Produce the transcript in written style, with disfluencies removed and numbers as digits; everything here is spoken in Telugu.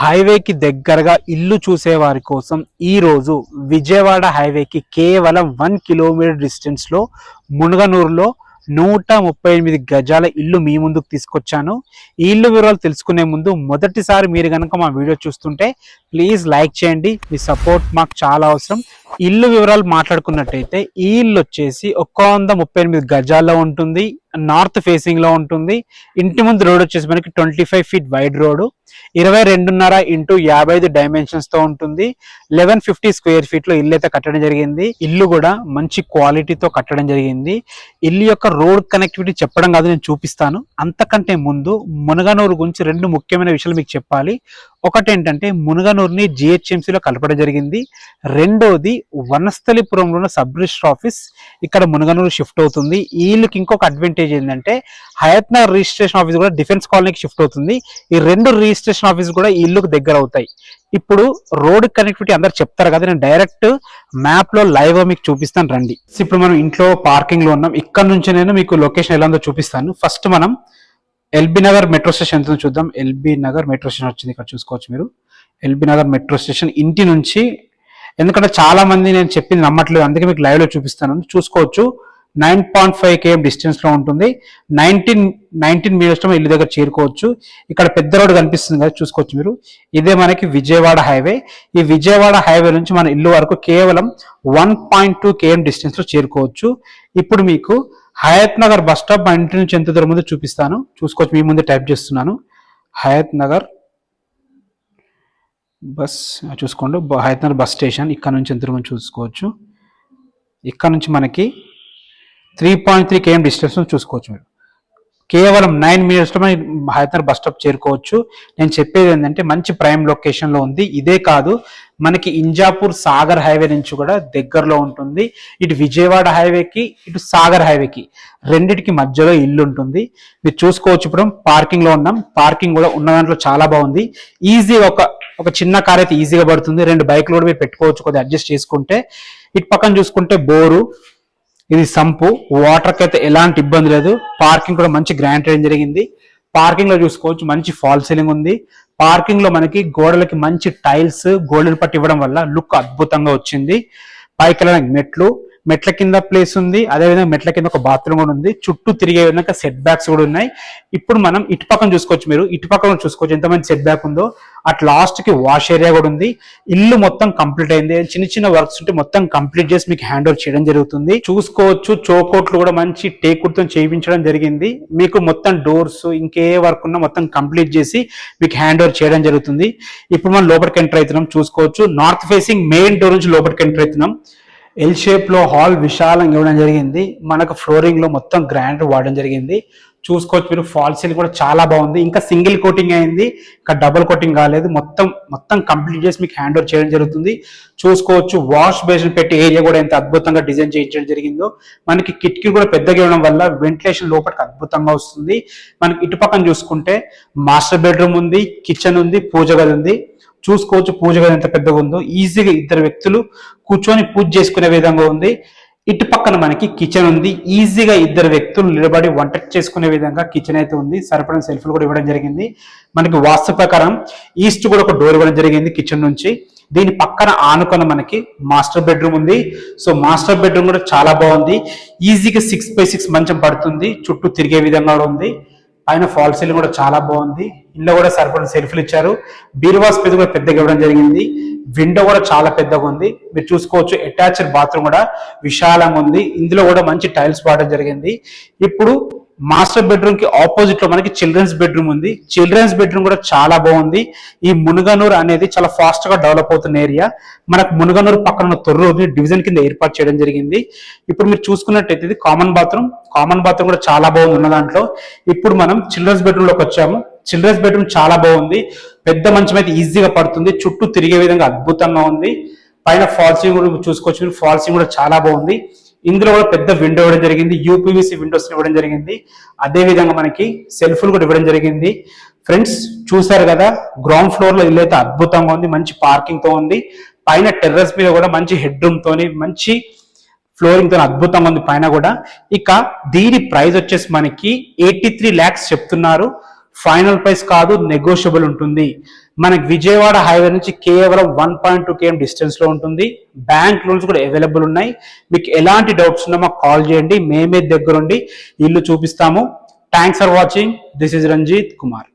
హైవేకి దగ్గరగా ఇల్లు చూసే వారి కోసం ఈరోజు విజయవాడ హైవేకి కేవలం 1 కిలోమీటర్ డిస్టెన్స్లో మునగనూరులో 138 గజాల ఇల్లు మీ ముందుకు తీసుకొచ్చాను. ఈ ఇల్లు వివరాలు తెలుసుకునే ముందు మొదటిసారి మీరు కనుక మా వీడియో చూస్తుంటే ప్లీజ్ లైక్ చేయండి. మీ సపోర్ట్ మాకు చాలా అవసరం. ఇల్లు వివరాలు మాట్లాడుకున్నట్టయితే ఈ ఇల్లు వచ్చేసి 138 గజాల్లో ఉంటుంది. నార్త్ ఫేసింగ్ లో ఉంటుంది. ఇంటి ముందు రోడ్ వచ్చేసి మనకి 25 feet wide road, 22.5 into 55 dimensions తో ఉంటుంది. 1150 స్క్వేర్ ఫీట్ లో ఇల్లు అయితే కట్టడం జరిగింది. ఇల్లు కూడా మంచి క్వాలిటీతో కట్టడం జరిగింది. ఇల్లు యొక్క రోడ్ కనెక్టివిటీ చెప్పడం కాదు, నేను చూపిస్తాను. అంతకంటే ముందు మునగనూరు గురించి 2 ముఖ్యమైన విషయాలు మీకు చెప్పాలి. ఒకటి ఏంటంటే మునగనూరుని జిహెచ్ఎంసీలో కలపడం జరిగింది. రెండోది వనస్థలిపురంలో ఉన్న సబ్ రిజిస్టర్ ఆఫీస్ ఇక్కడ మునగనూరు షిఫ్ట్ అవుతుంది. ఈ ఇల్లుకి ఇంకొక అడ్వాంటేజ్ ఏంటంటే హయత్ నగర్ రిజిస్ట్రేషన్ ఆఫీస్ కూడా డిఫెన్స్ కాలనీకి షిఫ్ట్ అవుతుంది. ఈ 2 రిజిస్ట్రేషన్ ఆఫీస్ కూడా ఈ ఇల్లుకు దగ్గర అవుతాయి. ఇప్పుడు రోడ్ కనెక్టివిటీ అందరు చెప్తారు కదా, నేను డైరెక్ట్ మ్యాప్ లో లైవ్ మీకు చూపిస్తాను రండి. ఇప్పుడు మనం ఇంట్లో పార్కింగ్ లో ఉన్నాం. ఇక్కడ నుంచి నేను మీకు లొకేషన్ ఎలా ఉందో చూపిస్తాను. ఫస్ట్ మనం ఎల్బీ నగర్ మెట్రో స్టేషన్ ఎంత చూద్దాం. ఎల్బీ నగర్ మెట్రో స్టేషన్ వచ్చింది, ఇక్కడ చూసుకోవచ్చు మీరు. ఎల్బీ నగర్ మెట్రో స్టేషన్ ఇంటి నుంచి, ఎందుకంటే చాలా మంది నేను చెప్పింది నమ్మట్లేదు, అందుకే మీకు లైవ్ లో చూపిస్తాను. చూసుకోవచ్చు 9.5 km డిస్టెన్స్ లో ఉంటుంది. 19 మీటర్స్ లో ఇల్లు దగ్గర చేరుకోవచ్చు. ఇక్కడ పెద్ద రోడ్ కనిపిస్తుంది కదా, చూసుకోవచ్చు మీరు. ఇదే మనకి విజయవాడ హైవే. ఈ విజయవాడ హైవే నుంచి మన ఇల్లు వరకు కేవలం 1.2 km డిస్టెన్స్ లో చేరుకోవచ్చు. ఇప్పుడు మీకు హయత్ నగర్ బస్ స్టాప్ మా ఇంటి నుంచి ఎంత దూరం ముందు చూపిస్తాను. చూసుకోవచ్చు, మీ ముందు టైప్ చేస్తున్నాను. హయత్ నగర్ బస్ చూసుకోండి. హయత్ నగర్ బస్ స్టేషన్ ఇక్కడ నుంచి ఎంత దూరం చూసుకోవచ్చు. ఇక్కడ నుంచి మనకి 3.3 km డిస్టెన్స్ చూసుకోవచ్చు మీరు. కేవలం 9 మినిట్స్లో మనం హయత్ నగర్ బస్ స్టాప్ చేరుకోవచ్చు. నేను చెప్పేది ఏంటంటే మంచి ప్రైమ్ లొకేషన్లో ఉంది. ఇదే కాదు, మనకి ఇంజాపూర్ సాగర్ హైవే నుంచి కూడా దగ్గరలో ఉంటుంది. ఇటు విజయవాడ హైవేకి, ఇటు సాగర్ హైవేకి రెండిటికి మధ్యలో ఇల్లు ఉంటుంది. మీరు చూసుకోవచ్చు. ఇప్పుడు పార్కింగ్ లో ఉన్నాం. పార్కింగ్ కూడా ఉన్న దాంట్లో చాలా బాగుంది. ఈజీగా ఒక చిన్న కార్ అయితే ఈజీగా పడుతుంది. 2 బైక్లు కూడా మీరు పెట్టుకోవచ్చు కొద్దిగా అడ్జస్ట్ చేసుకుంటే. ఇటు పక్కన చూసుకుంటే బోరు, ఇది సంపు, వాటర్కి అయితే ఎలాంటి ఇబ్బంది లేదు. పార్కింగ్ కూడా మంచి గ్రాంట్ చేయడం జరిగింది. పార్కింగ్ లో చూసుకోవచ్చు మంచి ఫాల్ సీలింగ్ ఉంది. పార్కింగ్ లో మనకి గోడలకి మంచి టైల్స్ గోల్డెన్ పట్టి ఇవ్వడం వల్ల లుక్ అద్భుతంగా వచ్చింది. పైకి వెళ్ళడానికి మెట్ల కింద ప్లేస్ ఉంది. అదేవిధంగా మెట్ల కింద ఒక బాత్రూమ్ కూడా ఉంది. చుట్టూ తిరిగే విధంగా సెట్ బ్యాక్స్ కూడా ఉన్నాయి. ఇప్పుడు మనం ఇటు పక్కన చూసుకోవచ్చు. మీరు ఇటు పక్కన చూసుకోవచ్చు ఎంతమంది సెట్ బ్యాక్ ఉందో. అట్ లాస్ట్ కి వాష్ ఏరియా కూడా ఉంది. ఇల్లు మొత్తం కంప్లీట్ అయింది. చిన్న వర్క్స్ ఉంటే మొత్తం కంప్లీట్ చేసి మీకు హ్యాండ్ ఓవర్ చేయడం జరుగుతుంది. చూసుకోవచ్చు చోకోట్లు కూడా మంచి టేకుడ్తో చేయించడం జరిగింది. మీకు మొత్తం డోర్స్ ఇంకే వర్క్ ఉన్నా మొత్తం కంప్లీట్ చేసి మీకు హ్యాండ్ ఓవర్ చేయడం జరుగుతుంది. ఇప్పుడు మనం లోపలికి ఎంటర్ అవుతున్నాం. చూసుకోవచ్చు నార్త్ ఫేసింగ్ మెయిన్ డోర్ నుంచి లోపలికి ఎంటర్ అవుతున్నాం. ఎల్ షేప్ లో హాల్ విశాలంగా ఇవ్వడం జరిగింది. మనకు ఫ్లోరింగ్ లో మొత్తం గ్రాండ్ వాడడం జరిగింది. చూసుకోవచ్చు మీరు. ఫాల్ సీలింగ్ కూడా చాలా బాగుంది. ఇంకా సింగిల్ కోటింగ్ అయింది, ఇంకా డబుల్ కోటింగ్ కాలేదు. మొత్తం కంప్లీట్ చేసి మీకు హ్యాండ్ ఓవర్ చేయడం జరుగుతుంది. చూసుకోవచ్చు వాష్ బేసిన్ పెట్టి ఏరియా కూడా ఎంత అద్భుతంగా డిజైన్ చేయించడం జరిగిందో. మనకి కిటికీలు కూడా పెద్దగా ఇవ్వడం వల్ల వెంటిలేషన్ లోపలికి అద్భుతంగా వస్తుంది. మనకి ఇటు పక్కన చూసుకుంటే మాస్టర్ బెడ్రూమ్ ఉంది, కిచెన్ ఉంది, పూజ గది ఉంది. చూసుకోవచ్చు పూజ గది ఎంత పెద్దగా ఉందో. ఈజీగా 2 వ్యక్తులు కూర్చొని పూజ చేసుకునే విధంగా ఉంది. ఇటు పక్కన మనకి కిచెన్ ఉంది. ఈజీగా 2 వ్యక్తులు నిలబడి వంట చేసుకునే విధంగా కిచెన్ అయితే ఉంది. సరిపడిన సెల్ఫ్లు కూడా ఇవ్వడం జరిగింది. మనకి వాస్తు ప్రకారం ఈస్ట్ కూడా ఒక డోర్ ఇవ్వడం జరిగింది కిచెన్ నుంచి. దీని పక్కన ఆనుకొని మనకి మాస్టర్ బెడ్రూమ్ ఉంది. సో మాస్టర్ బెడ్రూమ్ కూడా చాలా బాగుంది. ఈజీగా 6x6 మంచం పడుతుంది. చుట్టూ తిరిగే విధంగా కూడా ఉంది. పైన ఫాల్ సీలింగ్ కూడా చాలా బాగుంది. ఇంట్లో కూడా సరిపడిన సెల్ఫ్లు ఇచ్చారు. బీరువా స్పేస్ కూడా పెద్దగా ఇవ్వడం జరిగింది. విండో కూడా చాలా పెద్దగా ఉంది. మీరు చూసుకోవచ్చు అటాచ్డ్ బాత్రూమ్ కూడా విశాలంగా ఉంది. ఇందులో కూడా మంచి టైల్స్ వాడడం జరిగింది. ఇప్పుడు మాస్టర్ బెడ్రూమ్ కి ఆపోజిట్ లో మనకి చిల్డ్రన్స్ బెడ్రూమ్ ఉంది. చిల్డ్రన్స్ బెడ్రూమ్ కూడా చాలా బాగుంది. ఈ మునగనూరు అనేది చాలా ఫాస్ట్ గా డెవలప్ అవుతున్న ఏరియా. మనకు మునగనూరు పక్కన ఉన్న తొర్రూరుని డివిజన్ కింద ఏర్పాటు చేయడం జరిగింది. ఇప్పుడు మీరు చూసుకున్నట్టయితే ఇది కామన్ బాత్రూమ్ కూడా చాలా బాగుంది ఉన్న దాంట్లో. ఇప్పుడు మనం చిల్డ్రన్స్ బెడ్రూమ్ లోకి వచ్చాము. చిల్డ్రన్స్ బెడ్రూమ్ చాలా బాగుంది. పెద్ద మంచం అయితే ఈజీగా పడుతుంది. చుట్టూ తిరిగే విధంగా అద్భుతంగా ఉంది. పైన ఫాల్ సీలింగ్ కూడా చూసుకోవచ్చు. ఫాల్ సీలింగ్ కూడా చాలా బాగుంది. ఇందులో కూడా పెద్ద విండో ఇవ్వడం జరిగింది. యూపీవీసీ విండోస్ ఇవ్వడం జరిగింది. అదే విధంగా మనకి సెల్ఫ్లు కూడా ఇవ్వడం జరిగింది. ఫ్రెండ్స్ చూసారు కదా, గ్రౌండ్ ఫ్లోర్ లో ఇల్లు అయితే అద్భుతంగా ఉంది. మంచి పార్కింగ్ తో ఉంది. పైన టెర్రస్ మీద కూడా మంచి హెడ్ రూమ్ తోని మంచి ఫ్లోరింగ్ తో అద్భుతంగా ఉంది పైన కూడా. ఇక దీని ప్రైస్ వచ్చేసి మనకి 83 lakhs చెప్తున్నారు. ఫైనల్ ప్రైస్ కాదు, నెగోషియబుల్ ఉంటుంది. మనకి విజయవాడ హైవే నుంచి కేవలం 1.2 km డిస్టెన్స్ లో ఉంటుంది. బ్యాంక్ లోన్స్ కూడా అవైలబుల్ ఉన్నాయి. మీకు ఎలాంటి డౌట్స్ ఉన్నా మాకు కాల్ చేయండి, మేమే దగ్గరుండి ఇల్లు చూపిస్తాము. Thanks for watching. This is Ranjith Kumar.